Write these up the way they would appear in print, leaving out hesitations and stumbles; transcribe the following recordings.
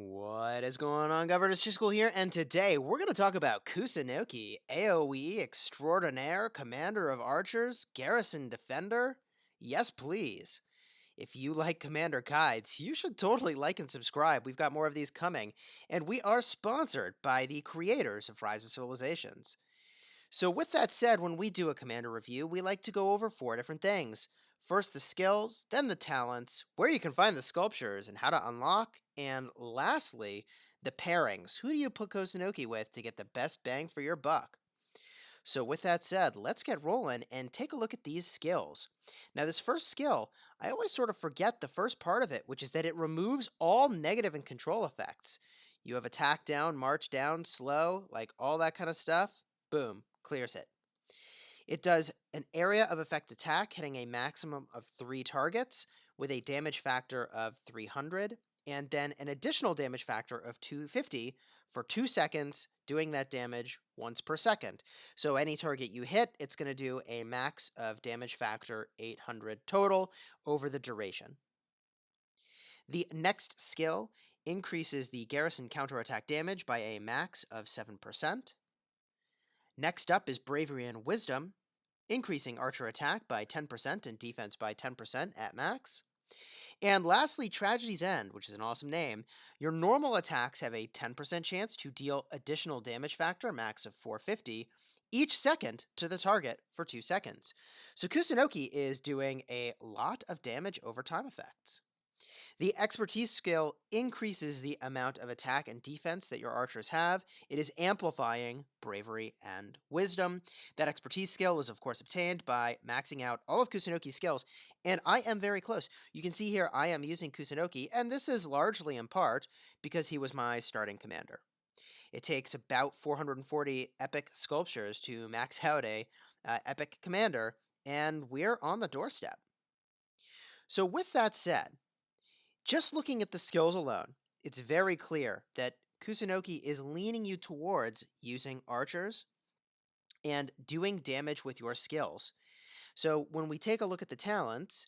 What is going on, Governor Chisgule here, and today we're going to talk about Kusunoki, AoE, extraordinaire, commander of archers, garrison defender. Yes, please. If you like commander guides, you should totally like and subscribe. We've got more of these coming, and we are sponsored by the creators of Rise of Civilizations. So, with that said, when we do a commander review, we like to go over four different things. First, the skills, then the talents, where you can find the sculptures and how to unlock, and lastly, the pairings. Who do you put Kusunoki with to get the best bang for your buck? So, with that said, let's get rolling and take a look at these skills. Now, this first skill, I always sort of forget the first part of it, which is that it removes all negative and control effects. You have attack down, march down, slow, like all that kind of stuff. Boom, clears it. It does an area of effect attack hitting a maximum of 3 targets with a damage factor of 300, and then an additional damage factor of 250 for 2 seconds, doing that damage once per second. So any target you hit, it's going to do a max of damage factor 800 total over the duration. The next skill increases the garrison counterattack damage by a max of 7%. Next up is Bravery and Wisdom, increasing archer attack by 10% and defense by 10% at max. And lastly, Tragedy's End, which is an awesome name. Your normal attacks have a 10% chance to deal additional damage factor, max of 450, each second to the target for 2 seconds. So Kusunoki is doing a lot of damage over time effects. The expertise skill increases the amount of attack and defense that your archers have. It is amplifying bravery and wisdom. That expertise skill is, of course, obtained by maxing out all of Kusunoki's skills, and I am very close. You can see here I am using Kusunoki, and this is largely in part because he was my starting commander. It takes about 440 epic sculptures to max out a epic commander, and we're on the doorstep. So, with that said, just looking at the skills alone, it's very clear that Kusunoki is leaning you towards using archers and doing damage with your skills. So when we take a look at the talents,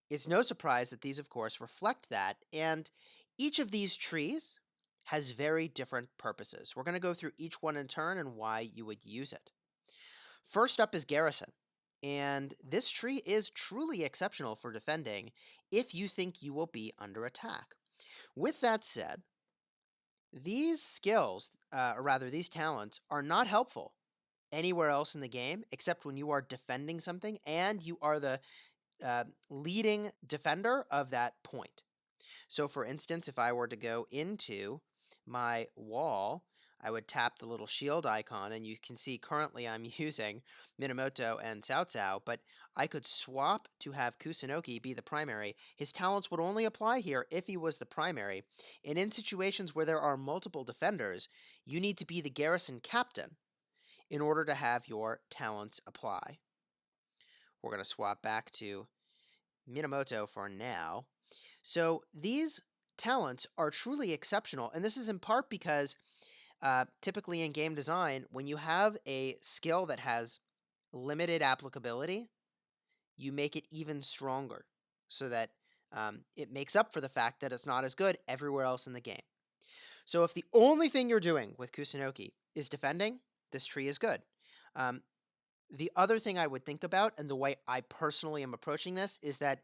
it's no surprise that these, of course, reflect that, and each of these trees has very different purposes. We're going to go through each one in turn and why you would use it. First up is Garrison. And this tree is truly exceptional for defending if you think you will be under attack. With that said, these skills, or rather these talents, are not helpful anywhere else in the game except when you are defending something and you are the leading defender of that point. So, for instance, if I were to go into my wall, I would tap the little shield icon, and you can see currently I'm using Minamoto and Cao Cao, but I could swap to have Kusunoki be the primary. His talents would only apply here if he was the primary, and in situations where there are multiple defenders, you need to be the garrison captain in order to have your talents apply. We're going to swap back to Minamoto for now. So these talents are truly exceptional, and this is in part because typically in game design, when you have a skill that has limited applicability, you make it even stronger so that it makes up for the fact that it's not as good everywhere else in the game. So if the only thing you're doing with Kusunoki is defending, this tree is good. The other thing I would think about, and the way I personally am approaching this, is that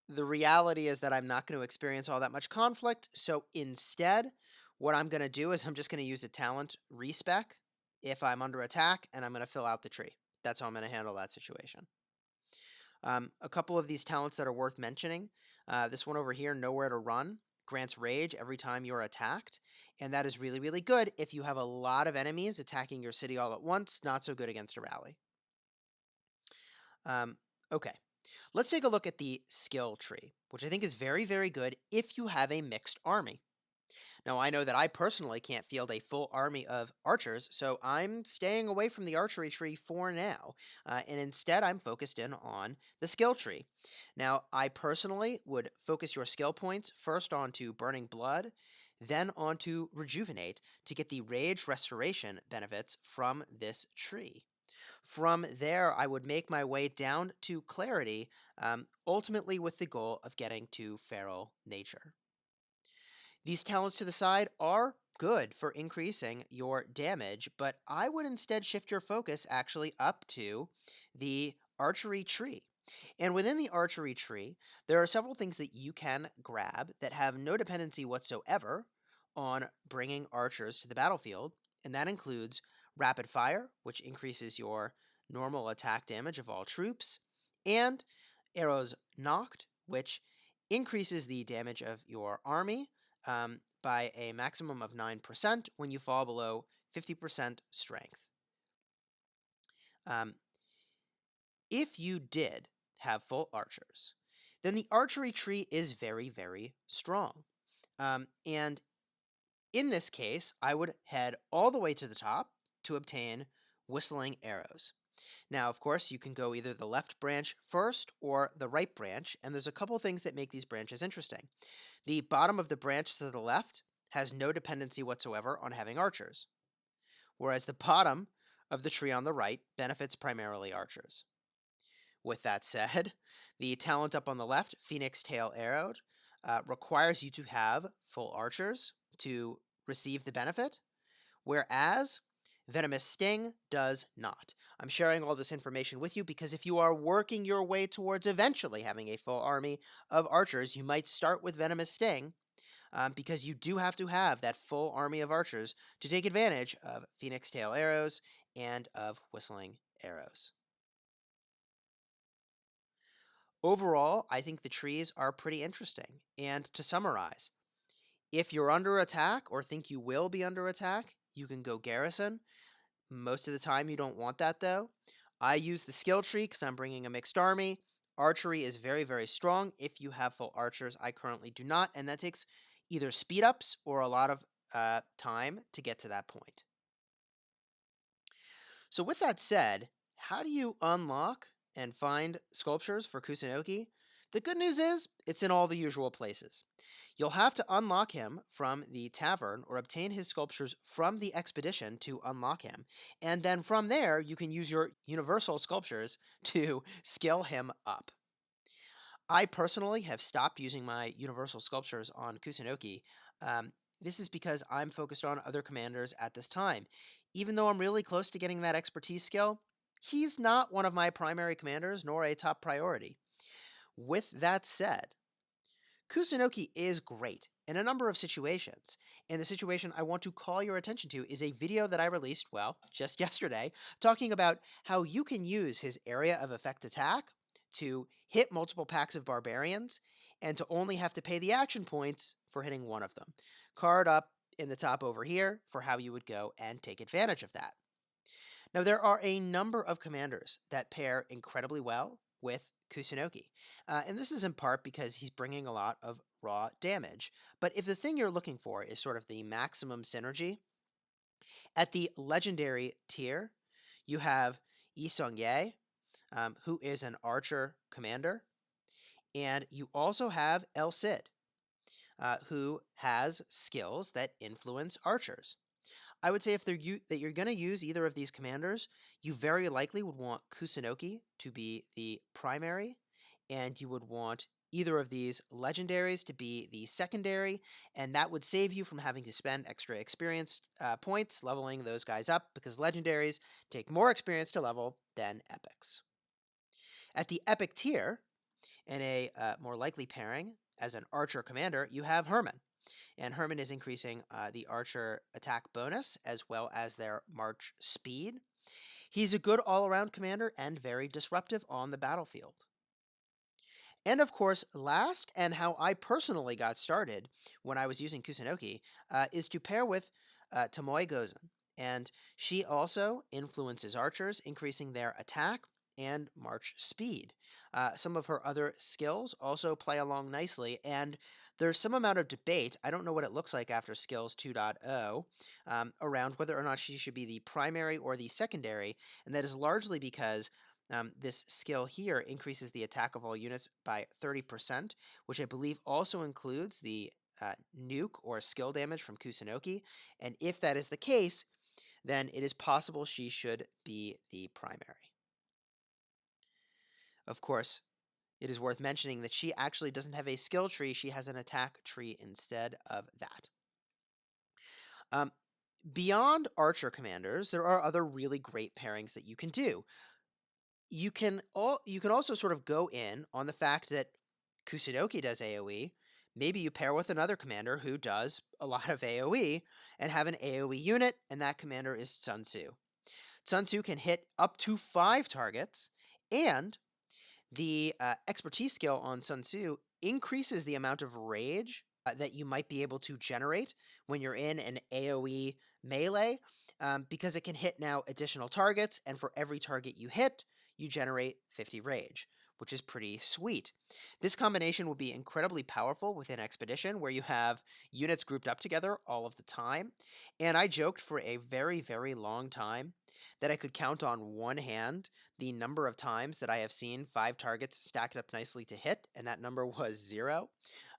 the reality is that I'm not going to experience all that much conflict. So instead, what I'm going to do is I'm just going to use a talent respec if I'm under attack, and I'm going to fill out the tree. That's how I'm going to handle that situation. A couple of these talents that are worth mentioning. This one over here, Nowhere to Run, grants rage every time you're attacked. And that is really, really good if you have a lot of enemies attacking your city all at once. Not so good against a rally. Okay. Let's take a look at the skill tree, which I think is very, very good if you have a mixed army. Now, I know that I personally can't field a full army of archers, so I'm staying away from the archery tree for now, and instead I'm focused in on the skill tree. Now, I personally would focus your skill points first onto Burning Blood, then onto Rejuvenate to get the Rage Restoration benefits from this tree. From there, I would make my way down to Clarity, ultimately with the goal of getting to Feral Nature. These talents to the side are good for increasing your damage, but I would instead shift your focus actually up to the archery tree. And within the archery tree, there are several things that you can grab that have no dependency whatsoever on bringing archers to the battlefield, and that includes rapid fire, which increases your normal attack damage of all troops, and arrows knocked, which increases the damage of your army by a maximum of 9% when you fall below 50% strength. Um, if you did have full archers, then the archery tree is very, very strong. And in this case, I would head all the way to the top to obtain whistling arrows. Now, of course, you can go either the left branch first or the right branch, and there's a couple things that make these branches interesting. The bottom of the branch to the left has no dependency whatsoever on having archers, whereas the bottom of the tree on the right benefits primarily archers. With that said, the talent up on the left, Phoenix Tail Arrowed, requires you to have full archers to receive the benefit, whereas Venomous Sting does not. I'm sharing all this information with you because if you are working your way towards eventually having a full army of archers, you might start with Venomous Sting because you do have to have that full army of archers to take advantage of Phoenix Tail Arrows and of Whistling Arrows. Overall, I think the trees are pretty interesting. And to summarize, if you're under attack or think you will be under attack, you can go Garrison. Most of the time, you don't want that though. I use the skill tree because I'm bringing a mixed army. Archery is very, very strong if you have full archers. I currently do not, and that takes either speed ups or a lot of time to get to that point. So, with that said, how do you unlock and find sculptures for Kusunoki? The good news is it's in all the usual places. You'll have to unlock him from the tavern or obtain his sculptures from the expedition to unlock him. And then from there, you can use your universal sculptures to skill him up. I personally have stopped using my universal sculptures on Kusunoki. Um, this is because I'm focused on other commanders at this time. Even though I'm really close to getting that expertise skill, he's not one of my primary commanders nor a top priority. With that said, Kusunoki is great in a number of situations, and the situation I want to call your attention to is a video that I released, well, just yesterday, talking about how you can use his area of effect attack to hit multiple packs of barbarians and to only have to pay the action points for hitting one of them. Card up in the top over here for how you would go and take advantage of that. Now, there are a number of commanders that pair incredibly well with Kusunoki, and this is in part because he's bringing a lot of raw damage. But if the thing you're looking for is sort of the maximum synergy, at the legendary tier, you have Yi Sung Ye, who is an archer commander, and you also have El Cid, who has skills that influence archers. I would say if that you're going to use either of these commanders, you very likely would want Kusunoki to be the primary, and you would want either of these legendaries to be the secondary, and that would save you from having to spend extra experience points leveling those guys up because legendaries take more experience to level than epics. At the epic tier, in a more likely pairing as an archer commander, you have Herman. And Herman is increasing the archer attack bonus as well as their march speed. He's a good all around commander and very disruptive on the battlefield. And of course, last, and how I personally got started when I was using Kusunoki, is to pair with Tomoe Gozen. And she also influences archers, increasing their attack and march speed. Some of her other skills also play along nicely, and there's some amount of debate, I don't know what it looks like after Skills 2.0, around whether or not she should be the primary or the secondary, and that is largely because this skill here increases the attack of all units by 30%, which I believe also includes the nuke or skill damage from Kusunoki. And if that is the case, then it is possible she should be the primary. Of course, It is worth mentioning that she actually doesn't have a skill tree, she has an attack tree instead of that. Um, Beyond archer commanders, there are other really great pairings that you can do. You can also sort of go in on the fact that Kusunoki does AoE. Maybe you pair with another commander who does a lot of AoE and have an AoE unit, and that commander is Sun Tzu. Sun Tzu can hit up to 5 targets, and the expertise skill on Sun Tzu increases the amount of rage that you might be able to generate when you're in an AoE melee, because it can hit now additional targets, and for every target you hit, you generate 50 rage, which is pretty sweet. This combination will be incredibly powerful within Expedition, where you have units grouped up together all of the time. And I joked for a very, very long time that I could count on one hand the number of times that I have seen 5 targets stacked up nicely to hit, and that number was 0.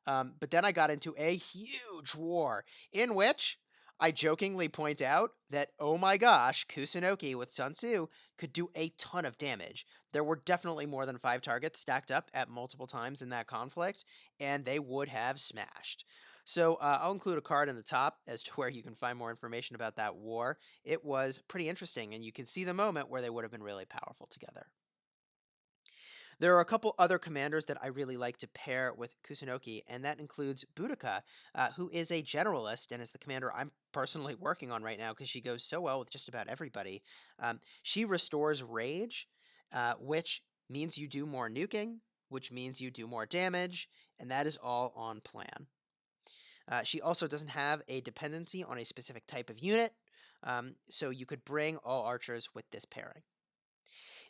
But then I got into a huge war in which I jokingly point out that, oh my gosh, Kusunoki with Sun Tzu could do a ton of damage. There were definitely more than 5 targets stacked up at multiple times in that conflict, and they would have smashed. So I'll include a card in the top as to where you can find more information about that war. It was pretty interesting, and you can see the moment where they would have been really powerful together. There are a couple other commanders that I really like to pair with Kusunoki, and that includes Boudica, who is a generalist and is the commander I'm personally working on right now because she goes so well with just about everybody. She restores rage, which means you do more nuking, which means you do more damage, and that is all on plan. She also doesn't have a dependency on a specific type of unit, so you could bring all archers with this pairing.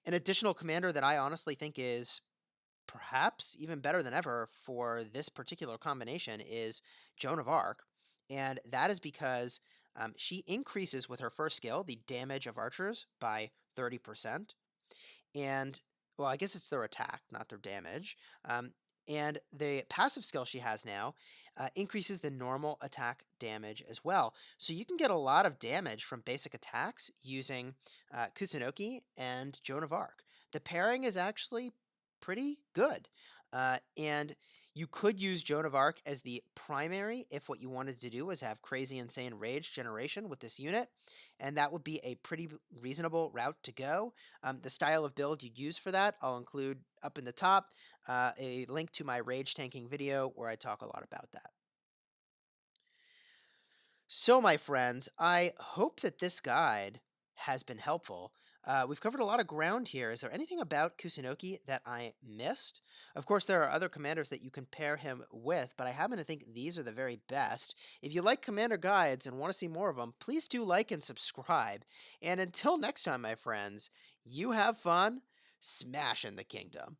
An additional commander that I honestly think is perhaps even better than ever for this particular combination is Joan of Arc, and that is because she increases with her first skill the damage of archers by 30%, and well, I guess it's their attack, not their damage. And the passive skill she has now increases the normal attack damage as well. So you can get a lot of damage from basic attacks using Kusunoki and Joan of Arc. The pairing is actually pretty good. And you could use Joan of Arc as the primary if what you wanted to do was have crazy insane rage generation with this unit, and that would be a pretty reasonable route to go. The style of build you'd use for that, I'll include up in the top a link to my rage tanking video where I talk a lot about that. So, my friends, I hope that this guide has been helpful. We've covered a lot of ground here. Is there anything about Kusunoki that I missed? Of course, there are other commanders that you can pair him with, but I happen to think these are the very best. If you like commander guides and want to see more of them, please do like and subscribe. And until next time, my friends, you have fun smashing the kingdom.